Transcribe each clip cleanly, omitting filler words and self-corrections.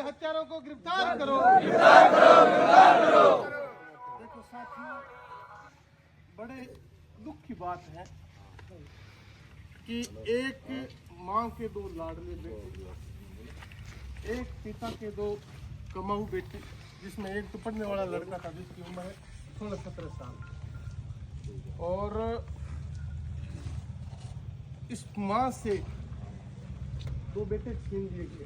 हत्यारों को गिरफ्तार करो, गिरफ्तार करो, गिरफ्तार करो। देखो साथियों, बड़े दुख की बात है कि एक माँ के दो लाडले बेटे, एक पिता के दो कमाऊ बेटे, जिसमें एक तो पढ़ने वाला लड़का था जिसकी उम्र है 16-17 साल, और इस माँ से दो बेटे छीन लिए गए।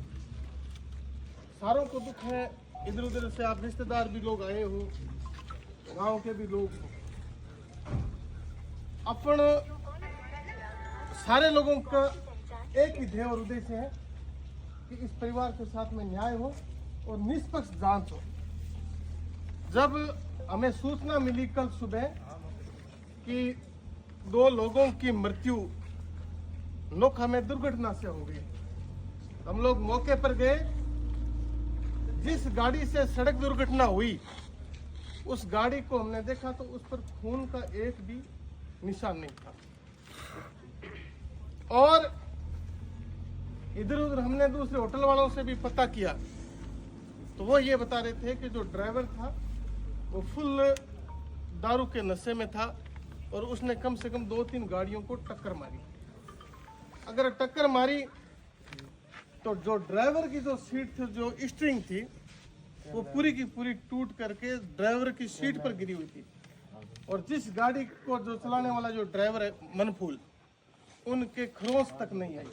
सारों को दुख है। इधर उधर से आप रिश्तेदार भी लोग आए हो, गांव के भी लोग हो। अपन सारे लोगों का एक ही ध्येय और उद्देश्य है कि इस परिवार के साथ में न्याय हो और निष्पक्ष जांच हो। जब हमें सूचना मिली कल सुबह कि दो लोगों की मृत्यु नोखा में दुर्घटना से हो गई, हम लोग मौके पर गए। जिस गाड़ी से सड़क दुर्घटना हुई उस गाड़ी को हमने देखा तो उस पर खून का एक भी निशान नहीं था, और इधर उधर हमने दूसरे होटल वालों से भी पता किया तो वो ये बता रहे थे कि जो ड्राइवर था वो फुल दारू के नशे में था और उसने कम से कम 2-3 गाड़ियों को टक्कर मारी। अगर टक्कर मारी तो जो ड्राइवर की जो सीट थी, जो स्टीयरिंग थी, वो पूरी की पूरी टूट करके ड्राइवर की सीट पर गिरी हुई थी, और जिस गाड़ी को जो चलाने वाला जो ड्राइवर है मनफूल, उनके खरोंच तक नहीं आई।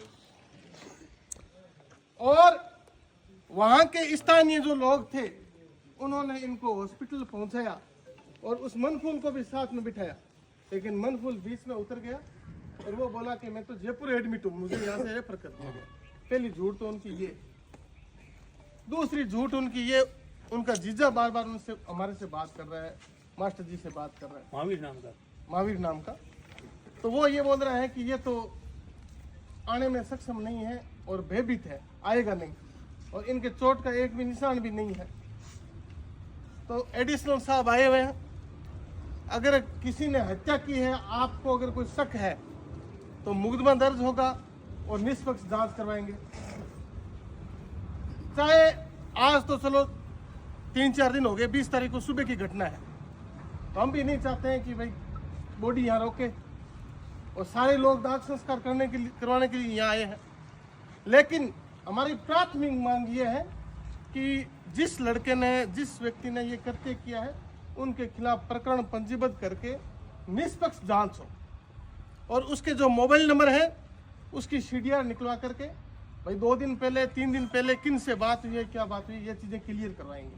और वहां के स्थानीय जो लोग थे उन्होंने इनको हॉस्पिटल पहुंचाया और उस मनफूल को भी साथ में बिठाया, लेकिन मनफूल बीच में उतर गया और वो बोला कि मैं तो जयपुर एडमिट हूँ, मुझे यहाँ से रेफर कर दिया गया। पहली झूठ तो उनकी ये, दूसरी झूठ उनकी ये, उनका जीजा बार बार उनसे हमारे से बात कर रहा है, मास्टर जी से बात कर रहा है, महावीर नाम का, तो वो ये बोल रहा है कि ये तो आने में सक्षम नहीं है और भयभीत है, आएगा नहीं, और इनके चोट का एक भी निशान भी नहीं है। तो एडिशनल साहब आए हुए हैं, अगर किसी ने हत्या की है, आपको अगर कोई शक है तो मुकदमा दर्ज होगा और निष्पक्ष जांच करवाएंगे। चाहे आज तो चलो 3-4 दिन हो गए, 20 तारीख को सुबह की घटना है, तो हम भी नहीं चाहते हैं कि भाई बॉडी यहाँ रोके और सारे लोग दाह संस्कार करवाने के लिए यहाँ आए हैं। लेकिन हमारी प्राथमिक मांग ये है कि जिस लड़के ने, जिस व्यक्ति ने ये कृत्य किया है, उनके खिलाफ प्रकरण पंजीबद्ध करके निष्पक्ष जांच हो, और उसके जो मोबाइल नंबर है उसकी सीडीआर निकलवा करके भाई 2 दिन पहले, 3 दिन पहले किन से बात हुई है, क्या बात हुई, ये चीजें क्लियर करवाएंगे।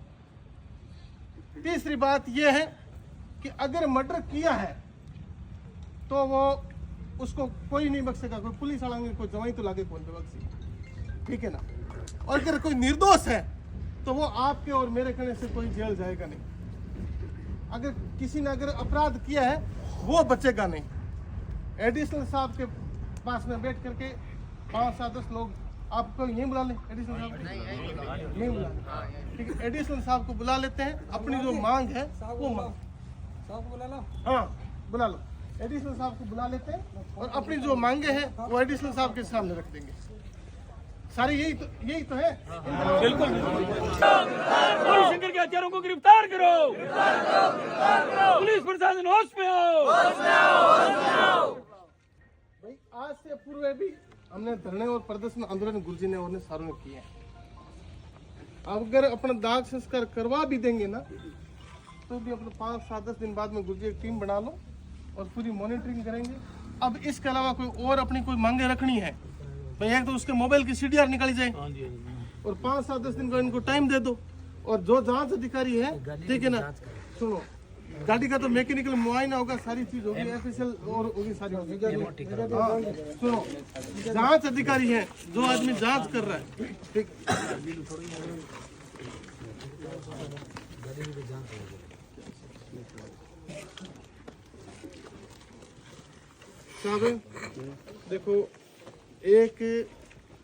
तीसरी बात ये है कि अगर मर्डर किया है तो वो उसको कोई नहीं बख्शेगा, कोई पुलिस वाला कोई जवाई तो लागे कौन बख्शेगा, ठीक है ना। और अगर कोई निर्दोष है तो वो आपके और मेरे कहने से कोई जेल जाएगा नहीं। अगर किसी ने अगर अपराध किया है वो बचेगा नहीं। एडिशनल साहब के पास में बैठ करके 5-7-10 लोग आपको यहीं बुला लें, एडिशनल साहब नहीं बुला, ठीक है, एडिशनल साहब को बुला लेते हैं। अपनी जो मांग है वो मांग साहब को बुला लो, हाँ बुला लो, एडिशनल साहब को बुला लेते हैं और अपनी जो मांगे हैं वो एडिशनल साहब के सामने रख देंगे। सारी यही तो है। बिल्कुल शंकर के हत्यारों को गिरफ्तार करो, पुलिस प्रशासन होश में आओ। भाई आज से पूर्व भी हमने धरने और प्रदर्शन आंदोलन गुरुजी ने और सारों ने किए हैं। अगर अपना दाह संस्कार करवा भी देंगे ना तो भी अपने 5-7-10 दिन बाद में गुरुजी एक टीम बना लो और पूरी मॉनिटरिंग करेंगे। अब इसके अलावा कोई और अपनी कोई मांगे रखनी है भाई, एक तो उसके मोबाइल की सीडीआर निकाली जाए और 5-7-10 दिन का इनको टाइम दे दो। और जो जांच अधिकारी है, ठीक है ना, सुनो, गाड़ी का तो मैकेनिकल मुआयना होगा, सारी चीज होगी, एफएसएल और होगी, सारी होगी। हाँ, सुनो, जांच अधिकारी है जो आदमी जांच कर रहा है, ठीक, साहब देखो, एक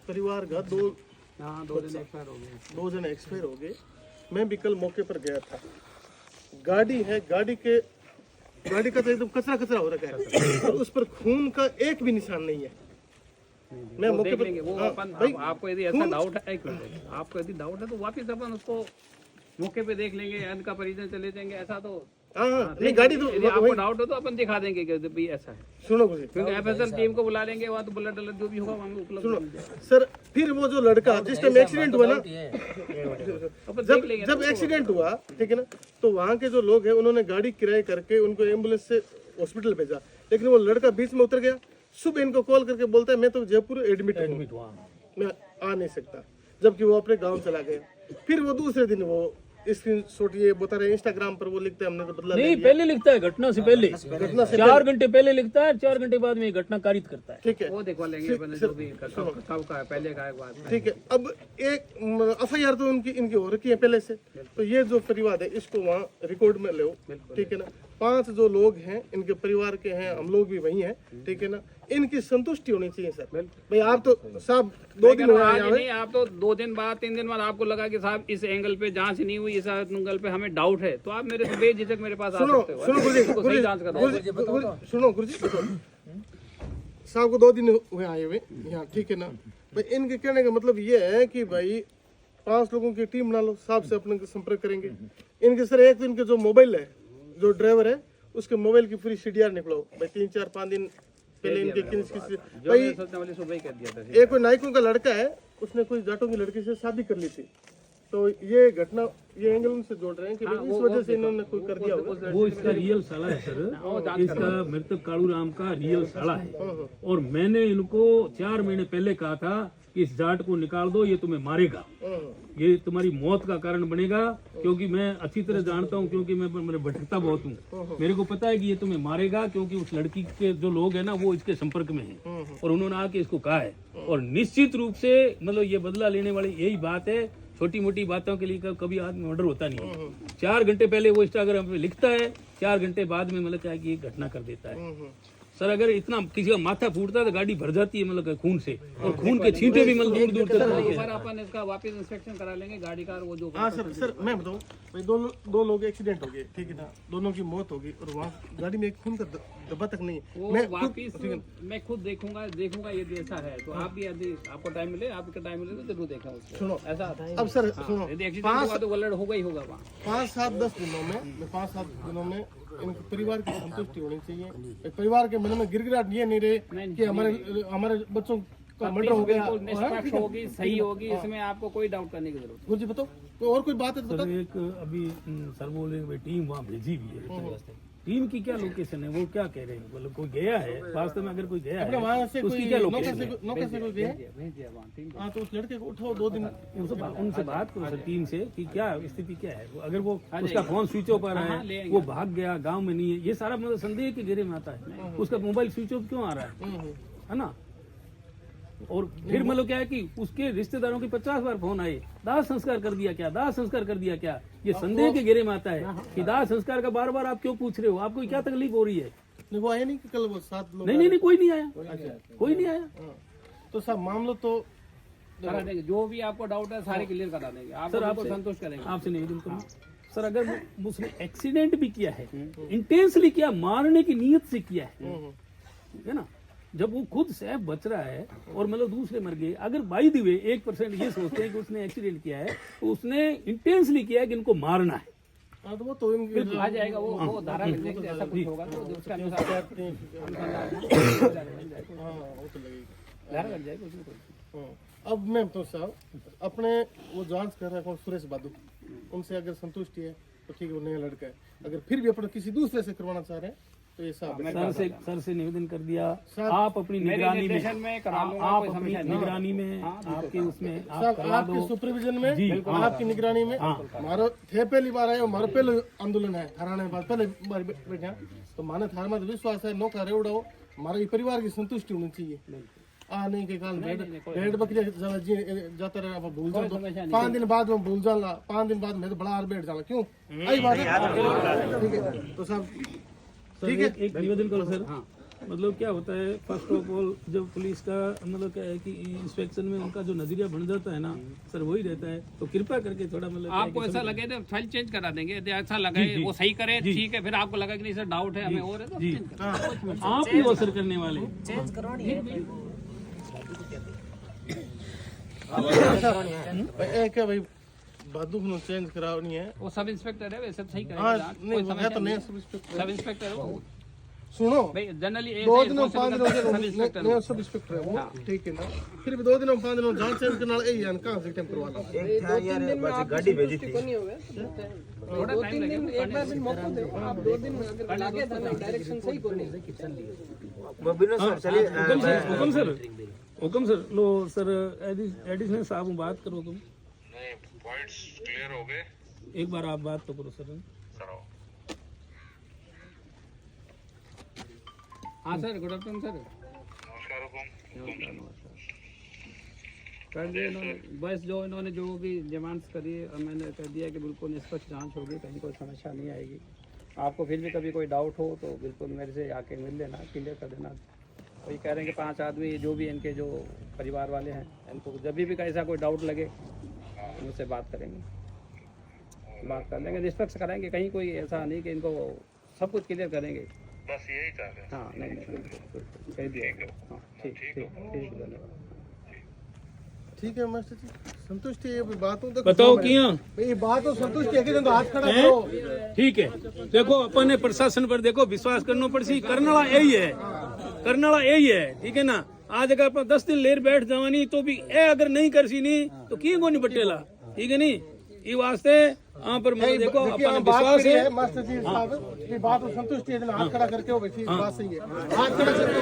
परिवार का दो जने एक्सपायर हो गए। मैं भी कल मौके पर गया था। गाड़ी है, गाड़ी का तो एकदम कचरा हो रखा है और उस पर खून का एक भी निशान नहीं है। मैं वो मौके देख पर लेंगे वो हाँ, अपन भाई, आपको यदि ऐसा डाउट है आपको यदि डाउट है तो वापस अपन उसको मौके पे देख लेंगे या इनका परिजन चले जाएंगे ऐसा तो हाँ हाँ नहीं गाड़ी तो यदि आपको डाउट हो तो अपन दिखा देंगे कि भाई ऐसा है सुनो गुरुजी क्योंकि एफएसएल टीम को बुला लेंगे वहाँ तो बुलेट डलर जो भी होगा वहाँ उपलब्ध सुनो मिल जाएगा। सर फिर वो जो लड़का जिस टाइम एक्सीडेंट हुआ ना अपन देख जब लेंगे जब एक्सीडेंट हुआ ठीक है ना तो वहाँ के जो लोग हैं उन्होंने गाड़ी किराए करके उनको एम्बुलेंस से हॉस्पिटल भेजा लेकिन वो लड़का बीच में उतर गया सुबह इनको कॉल करके बोलता है मैं तो जयपुर एडमिट हूँ मैं आ नहीं सकता जबकि वो अपने गांव चला गया फिर वो दूसरे दिन वो स्क्रीन शॉट ये बता रहे इंस्टाग्राम पर वो लिखते हैं हमने तो बदला ले नहीं लिया। पहले लिखता है घटना से पहले घटना से 4 घंटे पहले लिखता है 4 घंटे बाद में ये घटना कारित करता है। ठीक है वो देखवा लेंगे अपन जो भी कब का है पहले का है बाद में। ठीक है अब एक एफआईआर तो इनकी हो रखी है पहले से तो ये जो परिवार है इसको वहाँ रिकॉर्ड में लो ठीक है ना 5 जो लोग हैं इनके परिवार के हैं हम लोग भी वही हैं ठीक है ना इनकी संतुष्टि होनी चाहिए सर भाई आप तो साहब 2 दिन हुए आज हैं नहीं आप तो 2 दिन बाद 3 दिन बाद आपको लगा कि साहब इस एंगल पे जांच नहीं हुई इस एंगल पे हमें डाउट है तो आप मेरे से बेझिझक मेरे पास आ सुनो सकते हो सुनो गुरुजी इसको सही जांच करना गुरुजी सुनो गुरुजी देखो साहब को 2 दिन हुए आए हुए यहाँ ठीक है ना भाई इनके कहने का मतलब ये है कि भाई 5 लोगों की टीम बना लो साहब से अपने संपर्क करेंगे इनके सर एक तो इनके जो मोबाइल है जो ड्राइवर है उसके मोबाइल की पूरी सीडीआर निकलो भाई 3-4-5 दिन पहले इनके किसी भाई सोचने वाली सुबह ही कर दिया था एक कोई नायकों का लड़का है उसने कोई जाटों की लड़की से शादी कर ली थी तो ये घटना ये एंगल उनसे जोड़ रहे हैं कि भाई इस वजह से इन्होंने कोई कर दिया होगा वो इसका रियल साला है सर इसका मृतक कालू राम का रियल साला है और मैंने इनको 4 महीने पहले कहा था कि इस जाट को निकाल दो ये तुम्हें मारेगा ये तुम्हारी मौत का कारण बनेगा क्योंकि मैं अच्छी तरह जानता हूँ क्योंकि मैं भटकता बहुत हूँ मेरे को पता है कि ये तुम्हें मारेगा क्योंकि उस लड़की के जो लोग हैं ना वो इसके संपर्क में हैं और उन्होंने आके इसको कहा है और निश्चित रूप से मतलब ये बदला लेने वाली यही बात है छोटी मोटी बातों के लिए कभी आदमी मर्डर होता नहीं है 4 घंटे पहले वो इंस्टाग्राम पे लिखता है 4 घंटे बाद में मतलब क्या है कि ये घटना कर देता है सर अगर इतना किसी का माथा फूटता है तो गाड़ी भर जाती है मतलब खून से और खून के छींटे भी मतलब दूर दूर तक एक बार अपन इसका वापस इंस्पेक्शन करा लेंगे गाड़ी का वो जो हाँ सर मैं बताऊँ भाई दो लोग एक्सीडेंट हो गए ठीक है ना दोनों की मौत हो गई और वहाँ गाड़ी में एक खून का दबा तक नहीं है वो वापिस मैं खुद देखूंगा यदि ऐसा है तो आप भी यदि आपको टाइम मिले आपको टाइम मिले तो जरूर देखा उसको सुनो ऐसा अब सर सुनो यदि एक्सीडेंट हुआ तो वलड होगा ही होगा वहाँ 5-7-10 दिनों में 5-7 दिनों में इनके परिवार की संतुष्टि होनी चाहिए परिवार के मन में गिरगिराहट ये नहीं रहे कि हमारे बच्चों का मर्डर हो गया बिल्कुल निष्पक्ष होगी सही होगी इसमें आपको कोई डाउट करने की जरूरत गुरुजी बताओ कोई और कोई बात है तो बताओ एक अभी सर बोल रहे हैं टीम वहाँ भेजी हुई है टीम की क्या लोकेशन है वो क्या कह रहे हैं मतलब कोई गया है वास्तव में अगर कोई गया है वहाँ से तो उसकी कोई क्या नौकर लोकेशन से है नौकर से कोई गया भेज दिया वहाँ ठीक है हाँ तो उस लड़के को उठाओ 2 दिन उनसे बात करो सर टीम से कि क्या स्थिति क्या है अगर वो उसका फोन स्विच ऑफ आ रहा है वो भाग गया गांव में नहीं है ये सारा मतलब संदेह के घेरे में आता है उसका मोबाइल स्विच ऑफ क्यों आ रहा है ना और फिर मतलब क्या है कि उसके रिश्तेदारों के 50 बार फोन आए दाह संस्कार कर दिया क्या दाह संस्कार कर दिया क्या ये संदेह के घेरे में आता है कि दाह संस्कार का बार बार आप क्यों पूछ रहे हो आपको क्या तकलीफ हो रही है नहीं वो आया नहीं कि कल वो 7 लोग नहीं कोई नहीं आया कोई नहीं आया तो सब मामला तो करा देंगे जो भी आपको डाउट है सारे क्लियर करा देंगे आप सर आपको संतुष्ट करेंगे आपसे निवेदन करूँ सर अगर उसने एक्सीडेंट भी किया है इंटेंसली किया मारने की नीयत से किया है ना जब वो खुद सैफ बच रहा है और मतलब दूसरे मर गए अगर बाई दी वे 1% ये सोचते हैं कि उसने एक्सीडेंट किया है तो उसने इंटेंसली किया है कि इनको मारना है हाँ तो वो तो इनके आ जाएगा वो धारा लग जाएगी ऐसा कुछ होगा तो उसका अनुसार हाँ वो तो लगेगी धारा लग जाएगी उसमें कोई अब मैं तो साहब अपने वो जांच कर रहा है सुरेश बादू उनसे अगर संतुष्टि है तो ठीक है वो नया लड़का है अगर फिर भी अपने किसी दूसरे से करवाना चाह रहे हैं तो ये साहब सर से निवेदन कर दिया आप अपनी निगरानी में करा लूंगा आप कोई अपनी समस्या नहीं निगरानी में आपके उसमें आप साहब करा आपके दो सुपरविजन में आपकी निगरानी में मारो थे पहली बार आए मारो पहले आंदोलन है हराने के बाद पहले बार बैठा तो माने थार में विश्वास है नौका रेवड़ो हमारे परिवार की संतुष्टि होनी चाहिए नहीं के काल भेड़ बकरी जाता रहे आप भूल जाओ 5 दिन बाद में भूल जाला 5 दिन बाद में तो बड़ा हार बैठ जाला क्यों आई बात है ठीक है तो साहब ठीक है एक निवेदन करो सर मतलब क्या होता है फर्स्ट ऑफ ऑल जब पुलिस का मतलब क्या है कि इंस्पेक्शन में उनका जो नजरिया बन जाता है ना सर वही रहता है तो कृपा करके थोड़ा मतलब आपको ऐसा लगे तो फाइल चेंज करा देंगे यदि ऐसा लगे वो सही करे ठीक है फिर आपको लगा कि नहीं सर डाउट है हमें और है तो चेंज करा आप ही अवसर करने वाले चेंज करवानी है एक है भाई बादू को चेंज करानी है। वो सब इंस्पेक्टर है, वैसे सही करेगा हाँ जांच, नहीं कोई वो है समस्या तो नहीं नहीं। सब इंस्पेक्टर सब इंस्पेक्टर है वो। सुनो भाई जनरली 2 दिनों 5 दिनों सब इंस्पेक्टर नहीं सब इंस्पेक्टर है वो ठीक है ना। फिर भी 2 दिनों 5 दिनों जांच चेंज करना यही है कहां से टाइम करवाना गाड़ी भेजी थी थोड़ा टाइम लगेगा। एक बार भी मौका दो, आप 2 दिन में अगर लागे तो डायरेक्शन सही को नहीं। हुकम सर लो सर एडिशनल साहब बात करो तुम। नहीं पॉइंट्स क्लियर हो गए। एक बार आप बात तो करो सर। हाँ सर, गुड आफ्टरनून सर। नमस्कार हुकुम। कर दिए इन्होंने बस जो इन्होंने जो भी डिमांड्स करी और मैंने कह दिया कि बिल्कुल निष्पक्ष जांच होगी, कहीं कोई समस्या नहीं आएगी। आपको फिर भी कभी कोई डाउट हो तो बिल्कुल मेरे से आके मिल लेना, क्लियर कर देना। वही कह रहे हैं कि 5 आदमी जो भी इनके जो परिवार वाले हैं, इनको जब भी ऐसा कोई डाउट लगे मुझसे बात करेंगे, बात कर लेंगे, निष्पक्ष कराएंगे। कहीं कोई ऐसा नहीं कि इनको सब कुछ क्लियर करेंगे। बस यही चाह रहे हैं। हाँ नहीं बिल्कुल कह दिया। हाँ ठीक धन्यवाद। ठीक है मास्टर जी संतुष्टि है बातों तो बताओ किया ये बात तो संतुष्टि है कि तो हाथ खड़ा करो। ठीक है। देखो अपन ने प्रशासन पर देखो विश्वास करना पड़सी, करने वाला यही है, करने वाला यही है। ठीक है ना। आज अगर अपन 10 दिन लेर बैठ जावानी तो भी ए अगर नहीं करसी नहीं तो की को नहीं बटेला। ठीक है नहीं ये वास्ते यहाँ पर मतलब देखो अपन विश्वास है मास्टर जी साहब ये बात तो संतुष्टि है हाथ खड़ा करके हो वैसी बात सही है। हाथ खड़ा करके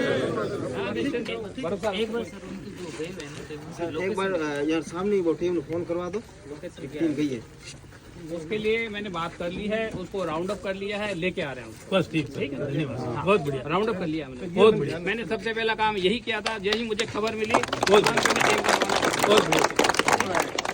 एक बार यार सामने वो टीम फोन करवा दो, टीम गई है। उसके लिए मैंने बात कर ली है, उसको राउंड अप कर लिया है, लेके आ रहे हैं। बस ठीक है धन्यवाद बहुत बढ़िया राउंड अप कर लिया मैंने। बहुत बढ़िया मैंने सबसे पहला काम यही किया था, यही मुझे खबर मिली। बहुत बढ़िया।